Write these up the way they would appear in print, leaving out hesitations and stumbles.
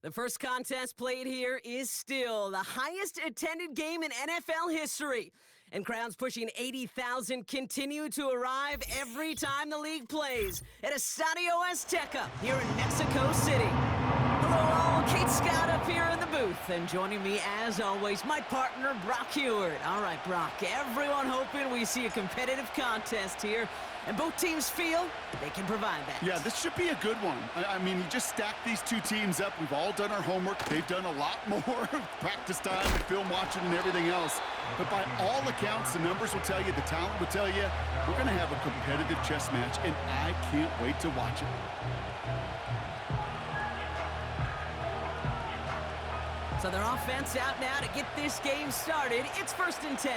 The first contest played here is still the highest attended game in NFL history. And crowds pushing 80,000 continue to arrive every time the league plays at Estadio Azteca here in Mexico City. Hello all, Kate Scott up here in the booth. And joining me as always, my partner, Brock Heward. All right, Brock, everyone hoping we see a competitive contest here. And both teams feel they can provide that. Yeah, this should be a good one. I mean, you just stack these two teams up. We've all done our homework. They've done a lot more practice time and film watching and everything else. But by all accounts, the numbers will tell you, the talent will tell you, we're going to have a competitive chess match, and I can't wait to watch it. So their offense out now to get this game started. It's 1st and 10.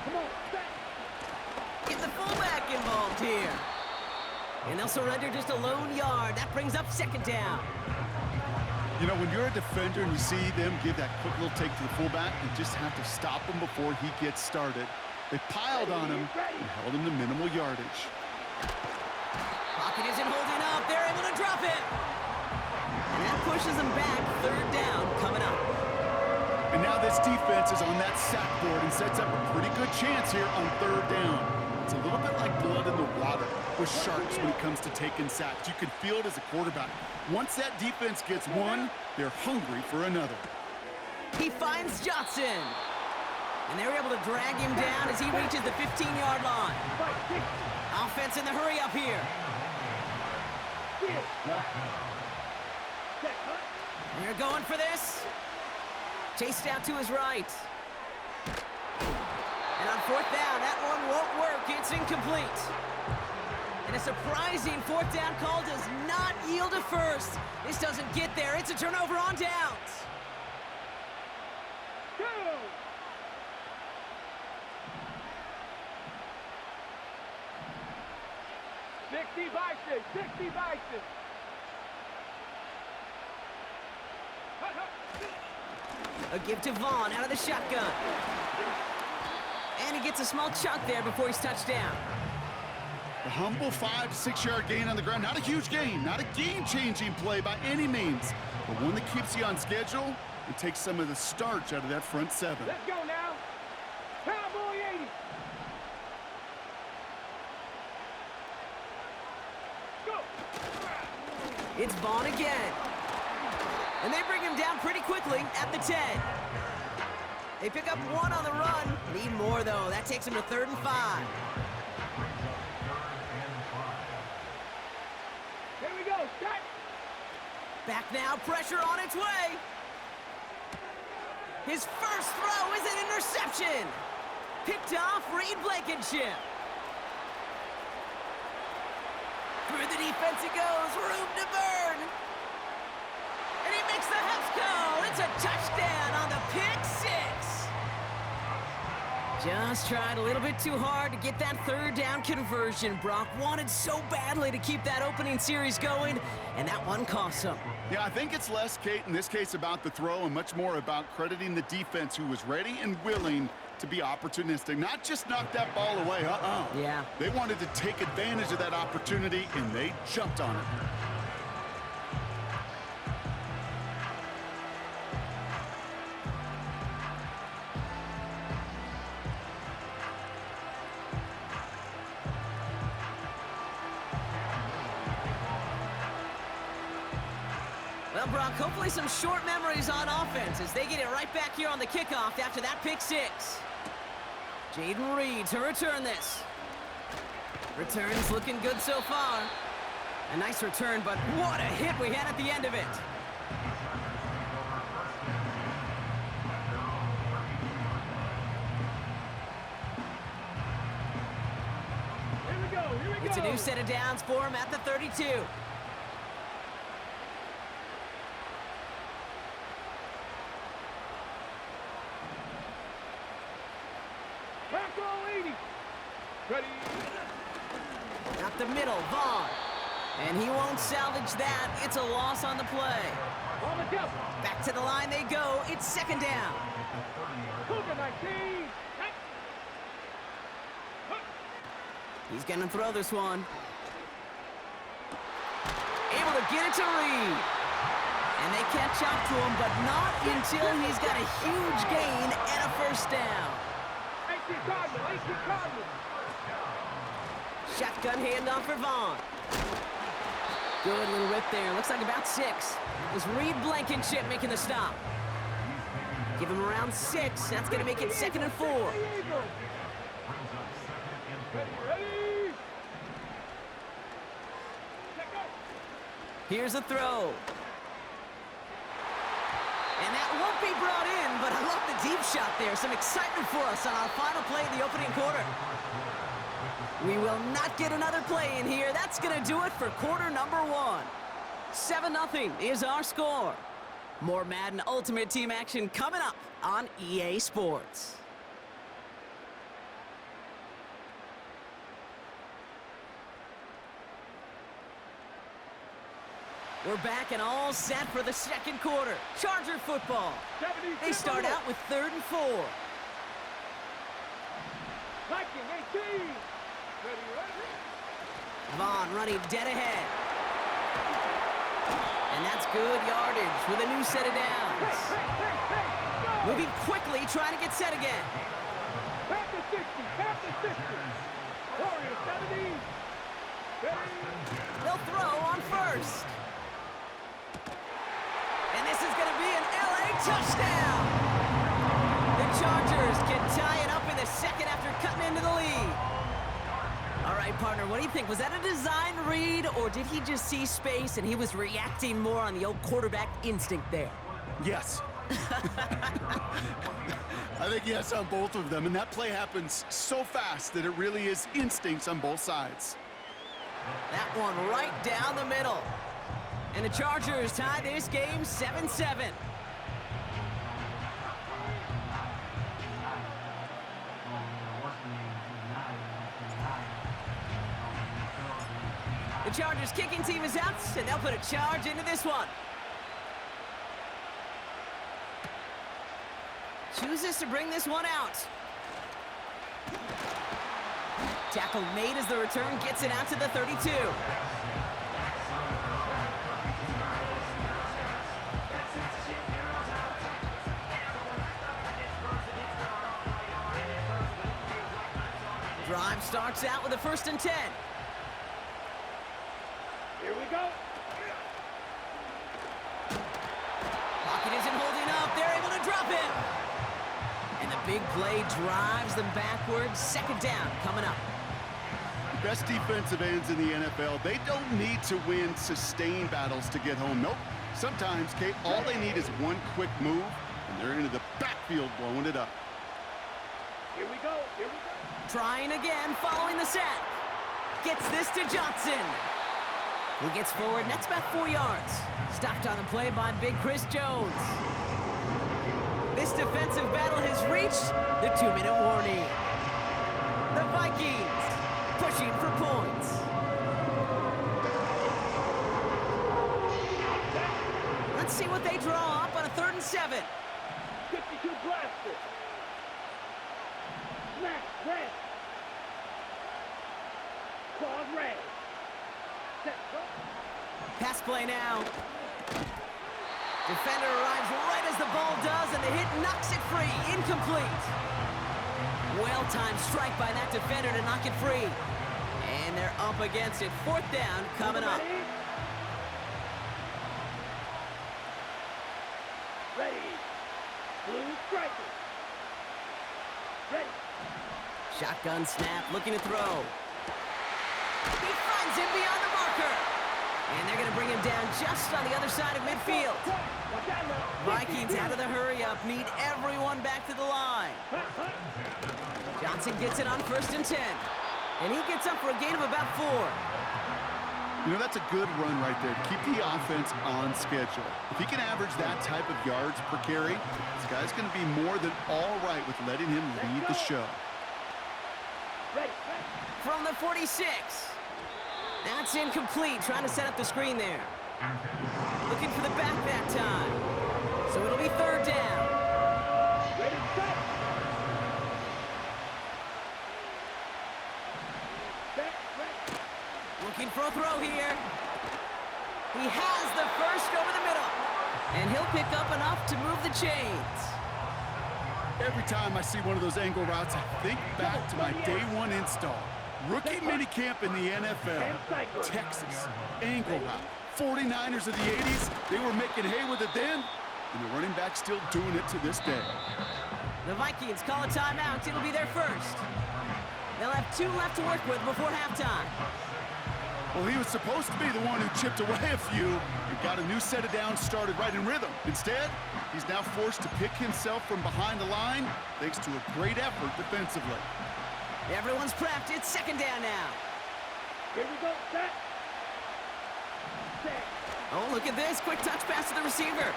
Come on, back. Get the fullback involved here. And they'll surrender just a lone yard. That brings up 2nd down. You know, when you're a defender and you see them give that quick little take to the fullback, you just have to stop him before he gets started. They piled on him and held him to minimal yardage. Pocket isn't holding up. They're able to drop it. And that pushes them back. 3rd down coming up. And now this defense is on that sack board and sets up a pretty good chance here on 3rd down. It's a little bit like blood in the water with sharks when it comes to taking sacks. You can feel it as a quarterback. Once that defense gets one, they're hungry for another. He finds Johnson. And they're able to drag him down as he reaches the 15-yard line. Offense in the hurry up here. They're going for this. Chased out to his right. And on 4th down, that one won't work. It's incomplete. And a surprising 4th down call does not yield a first. This doesn't get there. It's a turnover on downs. Go! Sixty Bison. A give to Vaughn out of the shotgun. And he gets a small chunk there before he's touched down. The humble 5 to 6 yard gain on the ground. Not a huge gain, not a game-changing play by any means, but one that keeps you on schedule and takes some of the starch out of that front 7. Let's go now. Cowboy 80. Go. It's Vaughn again. And they bring him down pretty quickly at the 10. They pick up 1 on the run. Need more, though. That takes him to 3rd and 5. Here we go. Start. Back now, pressure on its way. His first throw is an interception. Picked off Reed Blankenship. Through the defense it goes. Room to burn. And he makes the Hefco. It's a touchdown on the pick 6. Just tried a little bit too hard to get that 3rd down conversion. Brock wanted so badly to keep that opening series going, and that one cost him. Yeah, I think it's less, Kate, in this case about the throw and much more about crediting the defense who was ready and willing to be opportunistic. Not just knock that ball away, Yeah. They wanted to take advantage of that opportunity, and they jumped on it. Well, Brock, hopefully some short memories on offense as they get it right back here on the kickoff after that pick 6. Jaden Reed to return this. Return's looking good so far. A nice return, but what a hit we had at the end of it. Here we go. It's a new set of downs for him at the 32. Ready. Up the middle, Vaughn. And he won't salvage that. It's a loss on the play. On the jump. Back to the line they go. It's 2nd down. Cougar 19. He's going to throw this one. Able to get it to Reed. And they catch up to him, but not until he's got a huge gain and a first down. 18 Cardinals. Shotgun handoff for Vaughn. Good little rip there. Looks like about 6. It was Reed Blankenship making the stop. Give him around 6. That's going to make it 2nd and 4. Ready. Here's a throw. And that won't be brought in, but I love the deep shot there. Some excitement for us on our final play in the opening quarter. We will not get another play in here. That's going to do it for quarter number 1. 7-0 is our score. More Madden Ultimate Team action coming up on EA Sports. We're back and all set for the second quarter. Charger football. They start out with 3rd and 4. Viking 18. Ready. Vaughn running dead ahead. And that's good yardage with a new set of downs. Hey. Moving quickly, trying to get set again. Half the 60. Warriors 70. Ready. They'll throw on 1st. And this is going to be an LA touchdown. The Chargers can tie it up in the second after cutting into the lead. All right, partner, what do you think? Was that a design read, or did he just see space and he was reacting more on the old quarterback instinct there? Yes. I think yes on both of them, and that play happens so fast that it really is instincts on both sides. That one right down the middle. And the Chargers tie this game 7-7. The Chargers kicking team is out, and they'll put a charge into this one. Chooses to bring this one out. Tackle made as the return gets it out to the 32. Drive starts out with a 1st and 10. Here we go. Pocket isn't holding up. They're able to drop him. And the big play drives them backwards. 2nd down coming up. Best defensive ends in the NFL, they don't need to win sustained battles to get home. Nope. Sometimes, Kate, all they need is one quick move, and they're into the backfield blowing it up. Here we go. Trying again, following the sack. Gets this to Johnson. Who gets forward, that's about 4 yards. Stopped on the play by Big Chris Jones. This defensive battle has reached the 2-minute warning. The Vikings pushing for points. Let's see what they draw up on a 3rd and 7. 52 blaster. Snap, red. Claws red. Set, go. Pass play now. Defender arrives right as the ball does, and the hit knocks it free. Incomplete. Well-timed strike by that defender to knock it free. And they're up against it. 4th down coming up. Ready. Blue striker. Ready. Shotgun snap, looking to throw. He finds him beyond the marker. And they're going to bring him down just on the other side of midfield. Vikings out of the hurry-up, need everyone back to the line. Johnson gets it on 1st and 10. And he gets up for a gain of about 4. You know, that's a good run right there. Keep the offense on schedule. If he can average that type of yards per carry, this guy's going to be more than all right with letting him lead the show. From the 46. That's incomplete, trying to set up the screen there. Looking for the back that time. So it'll be 3rd down. Ready, set. Set, ready. Looking for a throw here. He has the first over the middle. And he'll pick up enough to move the chains. Every time I see one of those angle routes, I think back to my day one install. Rookie minicamp in the NFL. Texas, angle route. 49ers of the 80s, they were making hay with it then, and the running back's still doing it to this day. The Vikings call a timeout. It'll be their first. They'll have 2 left to work with before halftime. Well, he was supposed to be the one who chipped away a few and got a new set of downs started right in rhythm. Instead, he's now forced to pick himself from behind the line thanks to a great effort defensively. Everyone's prepped. It's second down now. Here we go, set. Set. Oh, look at this. Quick touch pass to the receiver.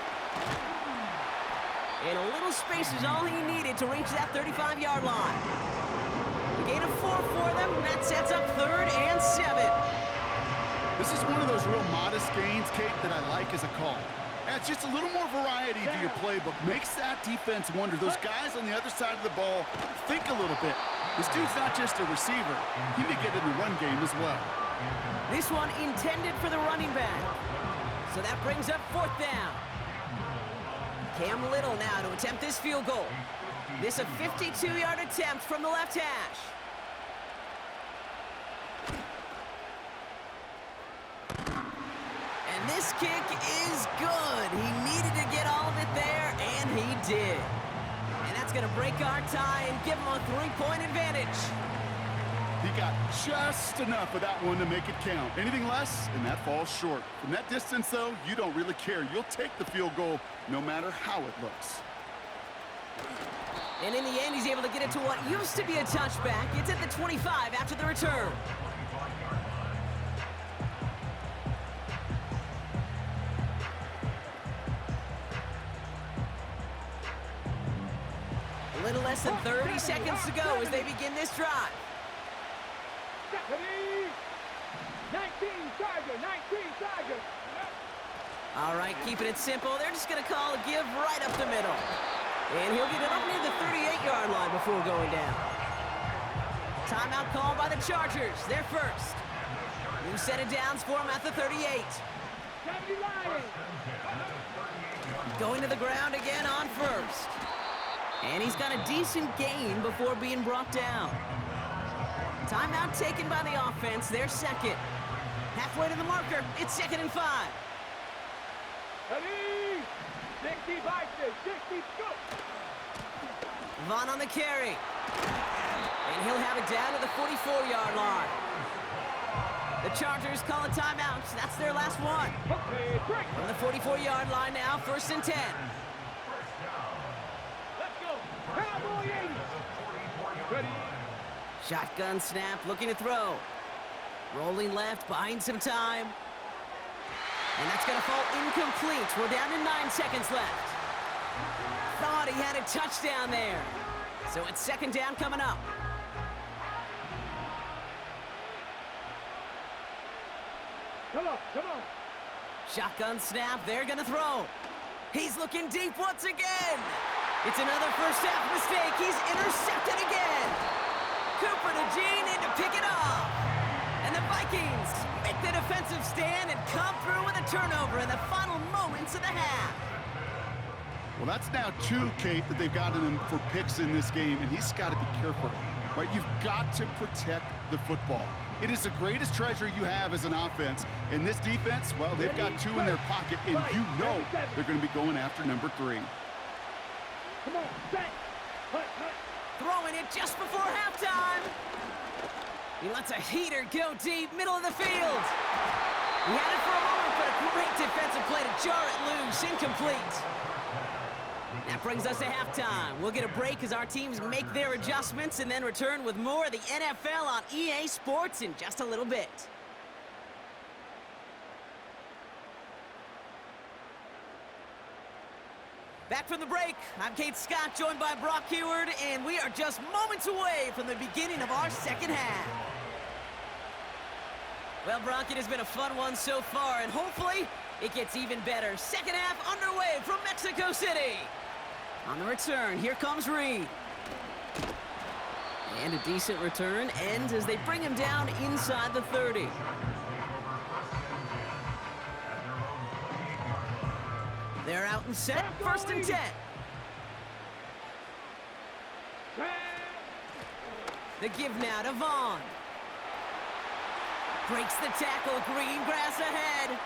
And a little space is all he needed to reach that 35-yard line. A gain of 4 for them. That sets up 3rd and 7. This is one of those real modest gains, Kate, that I like as a call. Adds just a little more variety to your playbook. Makes that defense wonder. Those guys on the other side of the ball think a little bit. This dude's not just a receiver. He may get in the run game as well. This one intended for the running back. So that brings up 4th down. Cam Little now to attempt this field goal. This a 52-yard attempt from the left hash. And this kick is good. He needed to get all of it there, and he did. And that's going to break our tie and give him a 3-point advantage. He got just enough of that one to make it count. Anything less, and that falls short. From that distance, though, you don't really care. You'll take the field goal no matter how it looks. And in the end, he's able to get it to what used to be a touchback. It's at the 25 after the return. A little less than 30 seconds to go as they begin this drive. 19 Charger. All right, keeping it simple. They're just going to call a give right up the middle. And he'll get it up near the 38-yard line before going down. Timeout called by the Chargers. They're first. New set of downs for him at the 38. Going to the ground again on first. And he's got a decent gain before being brought down. Timeout taken by the offense. They're second. Halfway to the marker. It's 2nd and 5. Ready? 60 Vikings, 60 go. Vaughn on the carry. And he'll have it down to the 44-yard line. The Chargers call a timeout. That's their last one. Okay, break. From the 44-yard line now, 1st and 10. Let's go. Cowboy 80. Ready? Shotgun snap, looking to throw. Rolling left, buying some time. And that's going to fall incomplete. We're down to 9 seconds left. Thought he had a touchdown there. So it's 2nd down coming up. Come on. Shotgun snap, they're going to throw. He's looking deep once again. It's another first half mistake. He's intercepted again. Cooper to Gene in to pick it off. And the Vikings make the defensive stand and come through with a turnover in the final moments of the half. Well, that's now 2, Kate, that they've gotten him for picks in this game, and he's got to be careful, right? You've got to protect the football. It is the greatest treasure you have as an offense. And this defense, well, they've got 2 in their pocket, and you know they're going to be going after number 3. Come on, set. Hut. Throwing it just before halftime. He lets a heater go deep, middle of the field. He had it for a moment, but a great defensive play to jar it loose, incomplete. That brings us to halftime. We'll get a break as our teams make their adjustments and then return with more of the NFL on EA Sports in just a little bit. Back from the break, I'm Kate Scott, joined by Brock Heward, and we are just moments away from the beginning of our second half. Well, Brock, it has been a fun one so far, and hopefully it gets even better. Second half underway from Mexico City. On the return, here comes Reed. And a decent return ends as they bring him down inside the 30. They're out and set. First and 10. The give now to Vaughn. Breaks the tackle. Green grass ahead.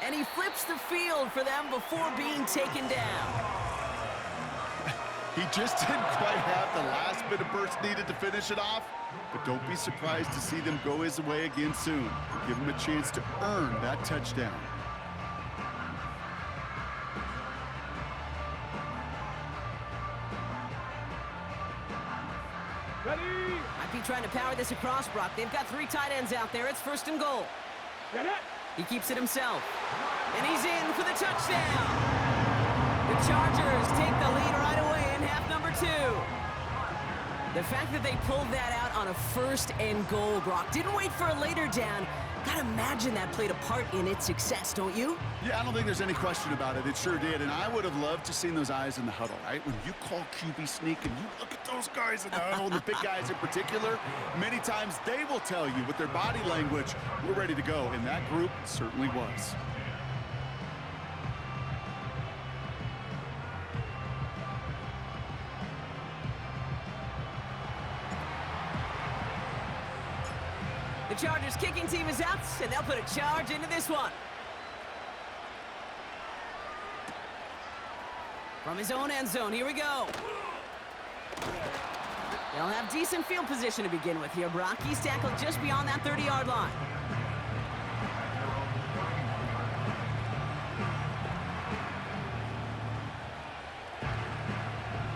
And he flips the field for them before being taken down. He just didn't quite have the last bit of burst needed to finish it off, but don't be surprised to see them go his way again soon. Give him a chance to earn that touchdown. Ready? Might be trying to power this across, Brock. They've got 3 tight ends out there. It's first and goal. Get it. He keeps it himself. And he's in for the touchdown. The Chargers take the lead right away in half number 2. The fact that they pulled that out on a first and goal, Brock, didn't wait for a later down. Gotta imagine that played a part in its success, don't you? Yeah, I don't think there's any question about it. It sure did, and I would have loved to seen those eyes in the huddle, right? When you call QB sneak and you look at those guys in the huddle, and the big guys in particular, many times they will tell you with their body language, we're ready to go, and that group certainly was. The Chargers kicking team is out, and they'll put a charge into this one. From his own end zone, here we go. They'll have decent field position to begin with here, Brock. He's tackled just beyond that 30-yard line.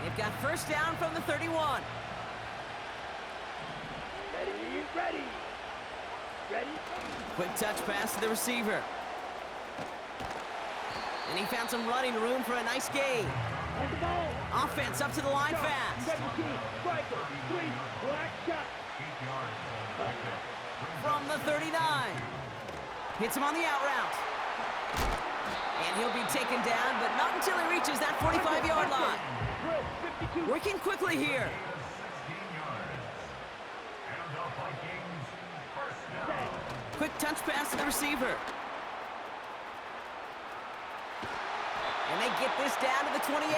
They've got first down from the 31. Ready. Quick touch pass to the receiver. And he found some running room for a nice gain. On the ball. Offense up to the line fast. 17, striker, 3, black shot. From the 39. Hits him on the out route. And he'll be taken down, but not until he reaches that 45-yard line. Working quickly here. Quick touch pass to the receiver. And they get this down to the 28.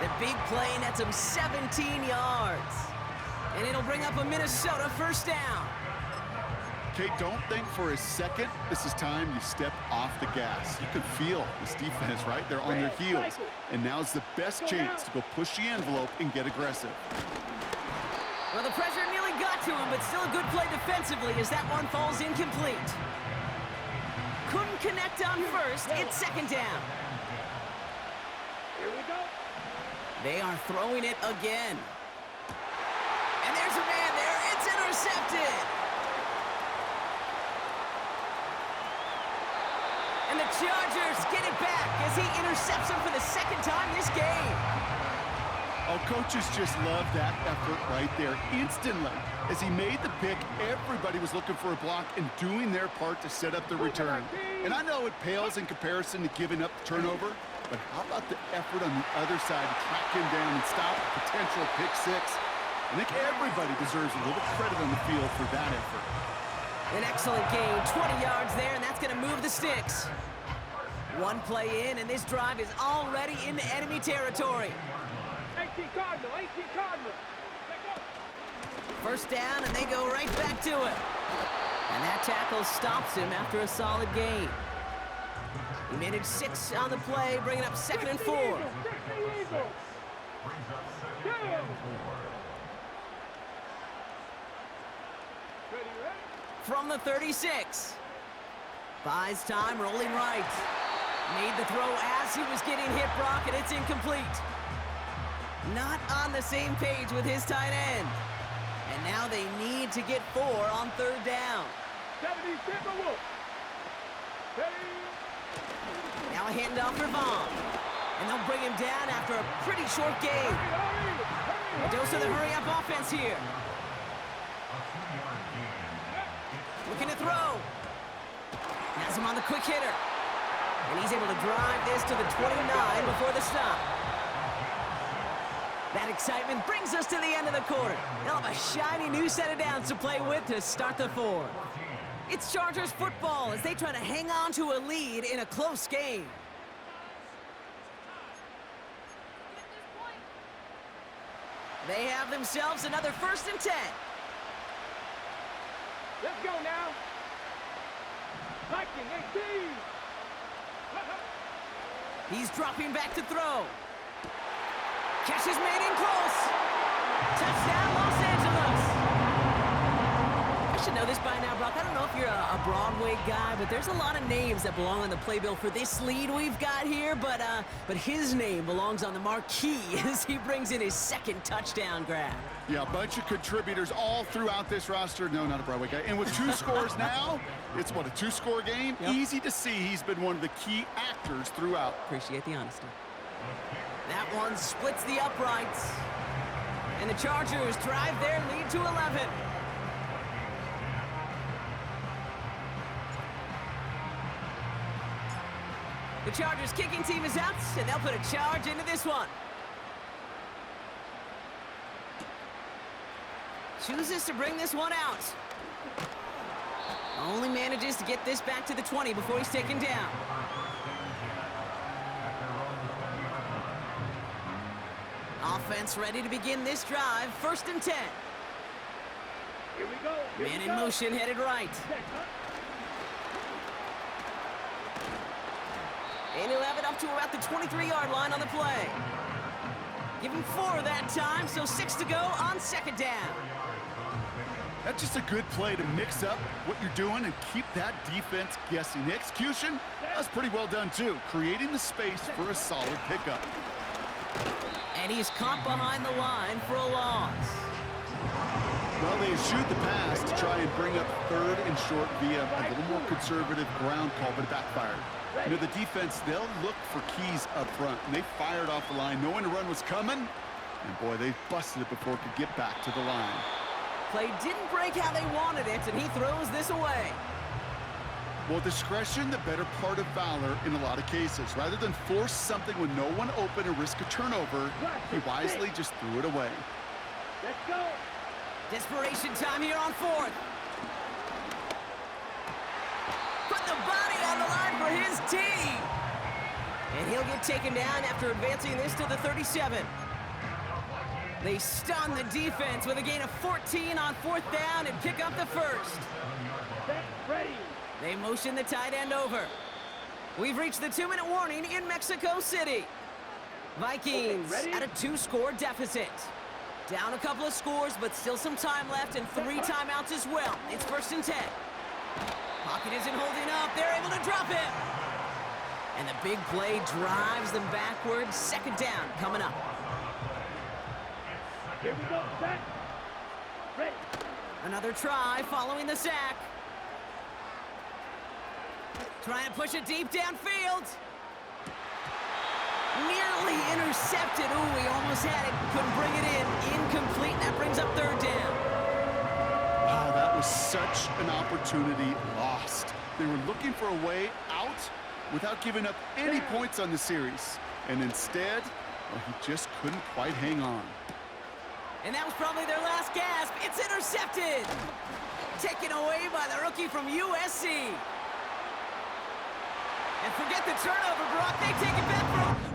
The big play nets him 17 yards. And it'll bring up a Minnesota first down. Okay, don't think for a second this is time you step off the gas. You can feel this defense, right? They're on their heels. And now's the best chance to go push the envelope and get aggressive. Well, the pressure nearly got to him, but still a good play defensively as that one falls incomplete. Couldn't connect on first. It's second down. Here we go. They are throwing it again. And there's a man there. It's intercepted. And the Chargers get it back as he intercepts him for the second time this game. Oh, coaches just love that effort right there. Instantly, as he made the pick, everybody was looking for a block and doing their part to set up the return. And I know it pales in comparison to giving up the turnover, but how about the effort on the other side to track him down and stop a potential pick six? I think everybody deserves a little credit on the field for that effort. An excellent game, 20 yards there, and that's going to move the sticks. One play in, and this drive is already into enemy territory. 18 Cardinal. First down, and they go right back to it. And that tackle stops him after a solid gain. He made it 6 on the play, bringing up 2nd and 4. From the 36. Buys time, rolling right. Made the throw as he was getting hit, Brock, and it's incomplete. Not on the same page with his tight end. And now they need to get 4 on 3rd down. 70 Timberwolves. Now a handoff for Vaughn. And they'll bring him down after a pretty short game. A dose of the hurry-up offense here. Looking to throw. Has him on the quick hitter. And he's able to drive this to the 29 before the stop. That excitement brings us to the end of the quarter. They'll have a shiny new set of downs to play with to start the 4th. It's Chargers football as they try to hang on to a lead in a close game. They have themselves another 1st and 10. Let's go now. Viking 18. He's dropping back to throw. Catch is made in close. Touchdown, Los Angeles. I should know this by now, Brock. I don't know if you're a Broadway guy, but there's a lot of names that belong on the playbill for this lead we've got here. But his name belongs on the marquee as he brings in his 2nd touchdown grab. Yeah, a bunch of contributors all throughout this roster. No, not a Broadway guy. And with 2 scores now, it's what, a 2-score game? Yep. Easy to see he's been one of the key actors throughout. Appreciate the honesty. That one splits the uprights. And the Chargers drive their lead to 11. The Chargers kicking team is out, and they'll put a charge into this one. Chooses to bring this one out. Only manages to get this back to the 20 before he's taken down. Offense ready to begin this drive. 1st and 10. Here we go. Man in motion, headed right. And he'll have it up to about the 23-yard line on the play. Give him 4 that time, so 6 to go on 2nd down. That's just a good play to mix up what you're doing and keep that defense guessing. The execution, that's pretty well done too, creating the space for a solid pickup. And he's caught behind the line for a loss. Well, they eschewed the pass to try and bring up 3rd and short via a little more conservative ground call, but it backfired. You know, the defense, they'll look for keys up front, and they fired off the line knowing the run was coming, and boy, they busted it before it could get back to the line. Play didn't break how they wanted it, and he throws this away. Well, discretion, the better part of valor in a lot of cases. Rather than force something with no one open and risk a turnover, he wisely just threw it away. Let's go. Desperation time here on 4th. Put the body on the line for his team. And he'll get taken down after advancing this to the 37. They stun the defense with a gain of 14 on 4th down and pick up the 1st. Set, ready. They motion the tight end over. We've reached the 2-minute warning in Mexico City. Vikings at a 2-score deficit. Down a couple of scores, but still some time left and 3 timeouts as well. It's 1st and 10. Pocket isn't holding up. They're able to drop it. And the big play drives them backwards. 2nd down coming up. Here we go. Set. Ready. Another try following the sack. Trying to push it deep downfield. Nearly intercepted. Ooh, he almost had it. Couldn't bring it in. Incomplete. That brings up 3rd down. Wow, that was such an opportunity lost. They were looking for a way out without giving up any points on the series. And instead, well, he just couldn't quite hang on. And that was probably their last gasp. It's intercepted. Taken away by the rookie from USC. And forget the turnover, Brock. They take it back for